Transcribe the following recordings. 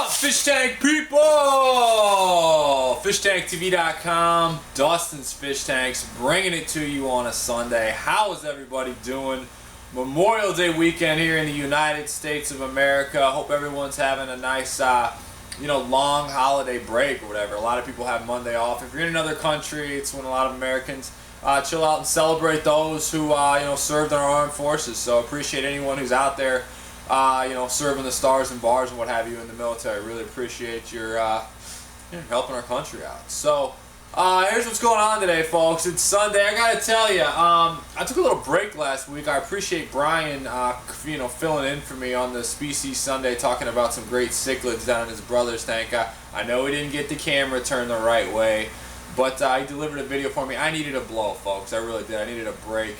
up, fish tank people? FishTankTV.com, Dustin's Fish Tanks, bringing it to you on a Sunday. How is everybody doing? Memorial Day weekend here in the United States of America. Hope everyone's having a nice, long holiday break or whatever. A lot of people have Monday off. If you're in another country, it's when a lot of Americans chill out and celebrate those who, served in our armed forces. So appreciate anyone who's out there, serving the stars and bars and what have you in the military. Really appreciate your helping our country out. So here's what's going on today, folks. It's Sunday. I gotta tell you, I took a little break last week. I appreciate Brian, filling in for me on the Species Sunday, talking about some great cichlids down in his brother's tank. I know he didn't get the camera turned the right way, but he delivered a video for me. I needed a blow, folks. I really did. I needed a break.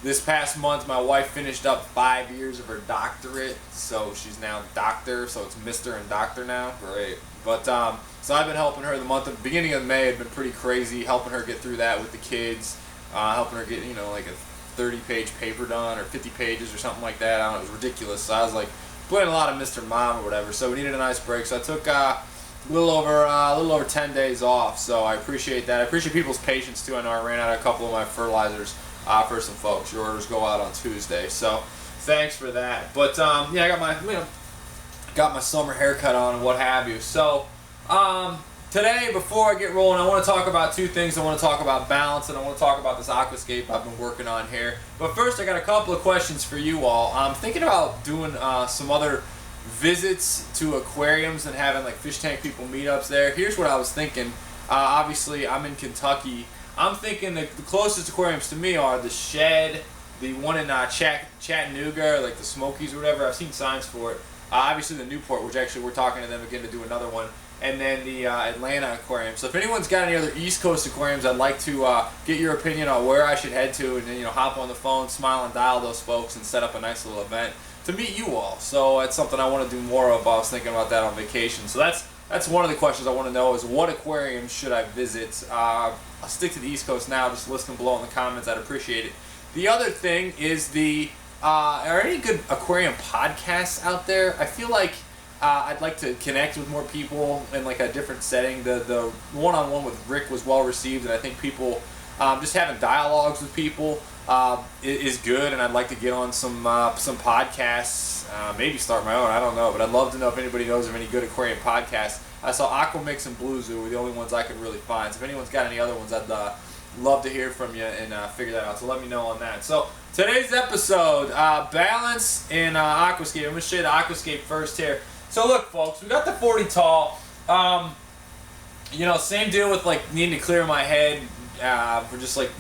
This past month, my wife finished up 5 years of her doctorate, so she's now doctor, so it's Mr. and Doctor now. Great. But, so I've been helping her the beginning of May had been pretty crazy, helping her get through that with the kids, helping her get, like a 30-page paper done, or 50 pages or something like that. I don't know, it was ridiculous. So I was like, playing a lot of Mr. Mom or whatever, so we needed a nice break. So I took a little over 10 days off, so I appreciate that. I appreciate people's patience too. I know I ran out of a couple of my fertilizers for some folks. Your orders go out on Tuesday, so thanks for that. But I got my summer haircut on and what have you. So today, before I get rolling, I want to talk about two things. I want to talk about balance, and I want to talk about this Aquascape I've been working on here. But first, I got a couple of questions for you all. I'm thinking about doing some other visits to aquariums and having like fish tank people meetups there. Here's what I was thinking. Obviously, I'm in Kentucky. I'm thinking the closest aquariums to me are the Shed, the one in Chattanooga, like the Smokies or whatever. I've seen signs for it. Obviously the Newport, which actually we're talking to them again to do another one, and then the Atlanta Aquarium. So if anyone's got any other East Coast aquariums, I'd like to get your opinion on where I should head to, and then hop on the phone, smile and dial those folks, and set up a nice little event to meet you all. So that's something I want to do more of. I was thinking about that on vacation. So that's one of the questions I want to know is what aquarium should I visit? I'll stick to the East Coast now. Just list them below in the comments. I'd appreciate it. The other thing is are any good aquarium podcasts out there? I feel like I'd like to connect with more people in like a different setting. The one-on-one with Rick was well received, and I think people just having dialogues with people is good. And I'd like to get on some podcasts. Maybe start my own. I don't know, but I'd love to know if anybody knows of any good aquarium podcasts. I saw Aquamix and Blue Zoo were the only ones I could really find. So if anyone's got any other ones, I'd love to hear from you and figure that out. So let me know on that. So today's episode, balance in Aquascape. I'm going to show you the Aquascape first here. So look, folks, we got the 40 tall. Same deal with like needing to clear my head for just like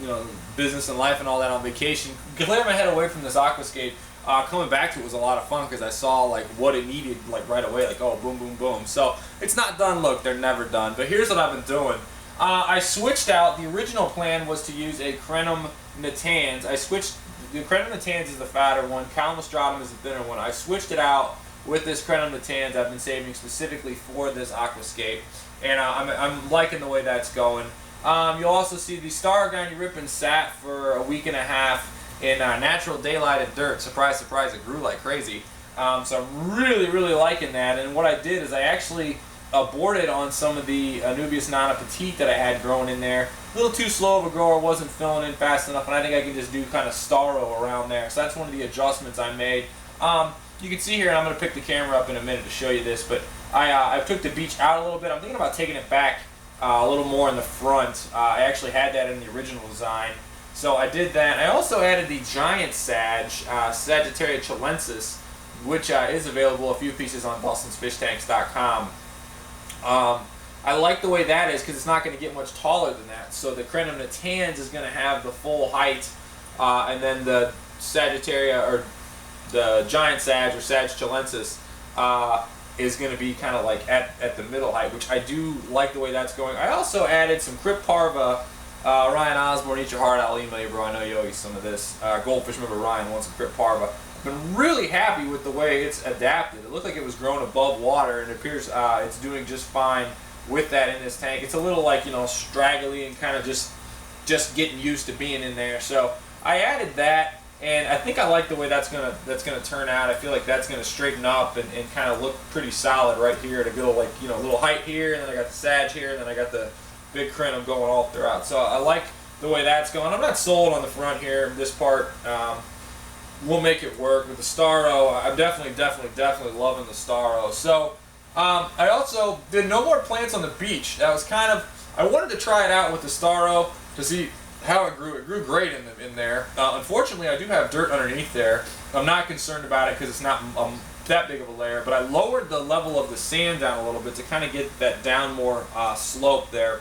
business and life and all that on vacation. Clear my head away from this Aquascape. Coming back to it was a lot of fun because I saw like what it needed like right away. Like, oh, boom, boom, boom. So it's not done. Look, they're never done. But here's what I've been doing. I switched out. The original plan was to use a Crinum Natans. The Crinum Natans is the fatter one. Calamistratum is the thinner one. I switched it out with this Crinum Natans I've been saving specifically for this Aquascape, and I'm liking the way that's going. You'll also see the Stauro Rippin sat for a week and a half in natural daylight and dirt. Surprise, surprise, it grew like crazy. So I'm really, really liking that. And what I did is I actually aborted on some of the Anubias Nana Petite that I had growing in there. A little too slow of a grower, wasn't filling in fast enough, and I think I can just do kind of Stauro around there. So that's one of the adjustments I made. You can see here, and I'm going to pick the camera up in a minute to show you this, but I took the beach out a little bit. I'm thinking about taking it back a little more in the front. I actually had that in the original design, so I did that. I also added the giant Sagittaria chilensis, which is available, a few pieces on Dustin'sFishTanks.com. I like the way that is because it's not going to get much taller than that. So the Crinum Natans is going to have the full height, and then the Sagittaria, or the giant Sag, or Sag chilensis, is going to be kind of like at the middle height, which I do like the way that's going. I also added some Crypt Parva. Ryan Osborne, eat your heart out. I'll email you, bro. I know you owe you some of this. Goldfish member Ryan wants some Crypt Parva. I've been really happy with the way it's adapted. It looked like it was growing above water, and it appears it's doing just fine with that in this tank. It's a little like straggly and kind of just getting used to being in there. So I added that. And I think I like the way that's gonna turn out. I feel like that's gonna straighten up and kind of look pretty solid right here to go, like, you know, a little height here, and then I got the sag here, and then I got the big Crinum going all throughout. So I like the way that's going. I'm not sold on the front here. This part, we'll make it work with the Stauro. I'm definitely loving the Stauro. So I also did no more plants on the beach. That was kind of, I wanted to try it out with the Stauro to see how it grew. It grew great in there. Unfortunately, I do have dirt underneath there. I'm not concerned about it because it's not that big of a layer, but I lowered the level of the sand down a little bit to kind of get that down more slope there.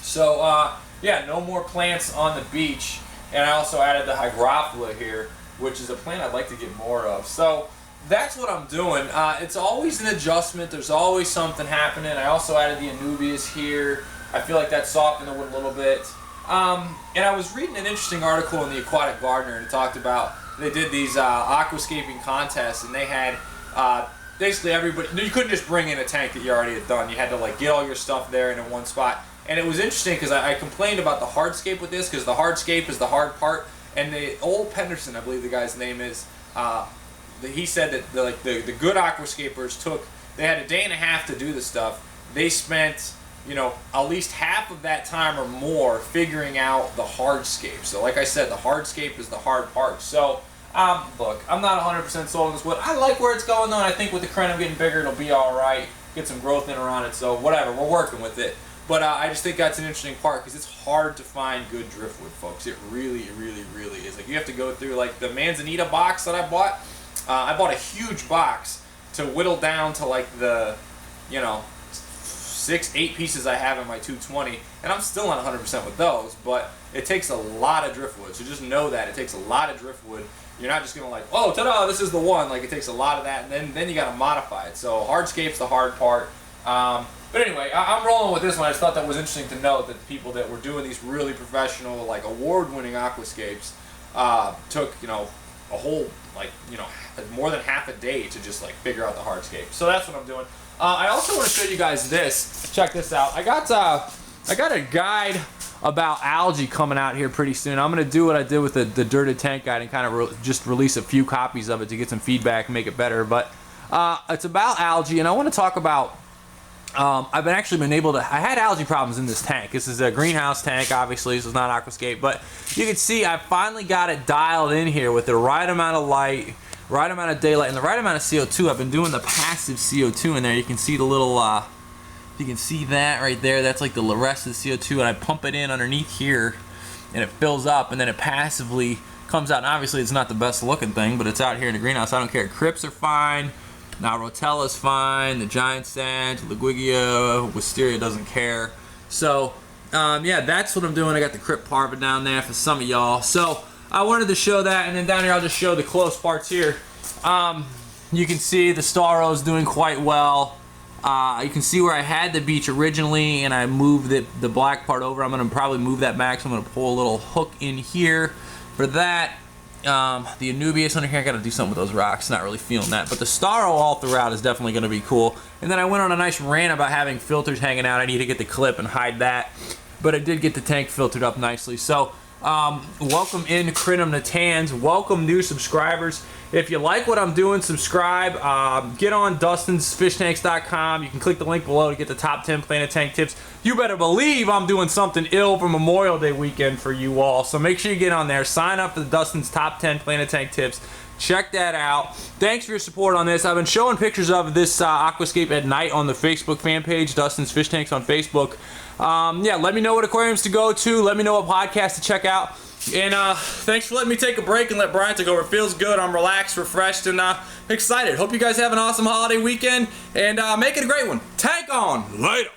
So yeah, no more plants on the beach, and I also added the hygrophila here, which is a plant I'd like to get more of. So that's what I'm doing. It's always an adjustment. There's always something happening. I also added the Anubias here. I feel like that softened the wood a little bit. And I was reading an interesting article in the Aquatic Gardener, and it talked about, they did these aquascaping contests, and they had basically everybody, you couldn't just bring in a tank that you already had done. You had to like get all your stuff there in one spot. And it was interesting because I complained about the hardscape with this, because the hardscape is the hard part. And the old Penderson, I believe the guy's name is, he said that the good aquascapers they had a day and a half to do the stuff. They spent, you know, at least half of that time or more figuring out the hardscape. So like I said, the hardscape is the hard part. So look, I'm not 100% sold on this wood. I like where it's going though. I think with the Crinum getting bigger, it'll be all right. Get some growth in around it. So whatever, we're working with it. But I just think that's an interesting part because it's hard to find good driftwood, folks. It really is. Like, you have to go through, like, the Manzanita box that I bought. I bought a huge box to whittle down to, like, the, you know, 6-8 pieces I have in my 220, and I'm still not 100% with those, but it takes a lot of driftwood. So just know that it takes a lot of driftwood. You're not just gonna like, oh, ta-da, this is the one. Like, it takes a lot of that, and then you gotta modify it. So hardscape's the hard part. But anyway, I'm rolling with this one. I just thought that was interesting to note that the people that were doing these really professional, like, award-winning aquascapes took, you know, a whole, like, you know, more than half a day to just, like, figure out the hardscape. So that's what I'm doing. I also want to show you guys this. Check this out. I got a guide about algae coming out here pretty soon. I'm going to do what I did with the Dirted Tank Guide and kind of just release a few copies of it to get some feedback and make it better. But it's about algae, and I want to talk about I've been able to, I had algae problems in this tank. This is a greenhouse tank, obviously, this is not Aquascape, but you can see I finally got it dialed in here with the right amount of light, right amount of daylight, and the right amount of CO2. I've been doing the passive CO2 in there. You can see the little, you can see that right there. That's like the rest of the CO2, and I pump it in underneath here, and it fills up, and then it passively comes out. And obviously, it's not the best looking thing, but it's out here in the greenhouse. I don't care. Crypts are fine. Now Rotella's fine, the giant sage, Liguigia, Wisteria doesn't care. So yeah, that's what I'm doing. I got the crypt parva down there for some of y'all. So I wanted to show that, and then down here I'll just show the close parts here. You can see the Stauro is doing quite well. You can see where I had the beach originally, and I moved the black part over. I'm going to probably move that back, so I'm going to pull a little hook in here for that. The Anubias under here, I gotta do something with those rocks, not really feeling that, but the Stauro all throughout is definitely gonna be cool. And then I went on a nice rant about having filters hanging out. I need to get the clip and hide that, but I did get the tank filtered up nicely. So welcome in Crinum Natans, welcome new subscribers. If you like what I'm doing, subscribe. Get on DustinsFishTanks.com. You can click the link below to get the top 10 Planet Tank tips. You better believe I'm doing something ill for Memorial Day weekend for you all. So make sure you get on there. Sign up for the Dustin's top 10 Planet Tank tips. Check that out. Thanks for your support on this. I've been showing pictures of this Aquascape at night on the Facebook fan page, Dustin's Fish Tanks on Facebook. Yeah, let me know what aquariums to go to. Let me know what podcasts to check out. And thanks for letting me take a break and let Brian take over. It feels good. I'm relaxed, refreshed, and excited. Hope you guys have an awesome holiday weekend, and make it a great one. Tank on. Later.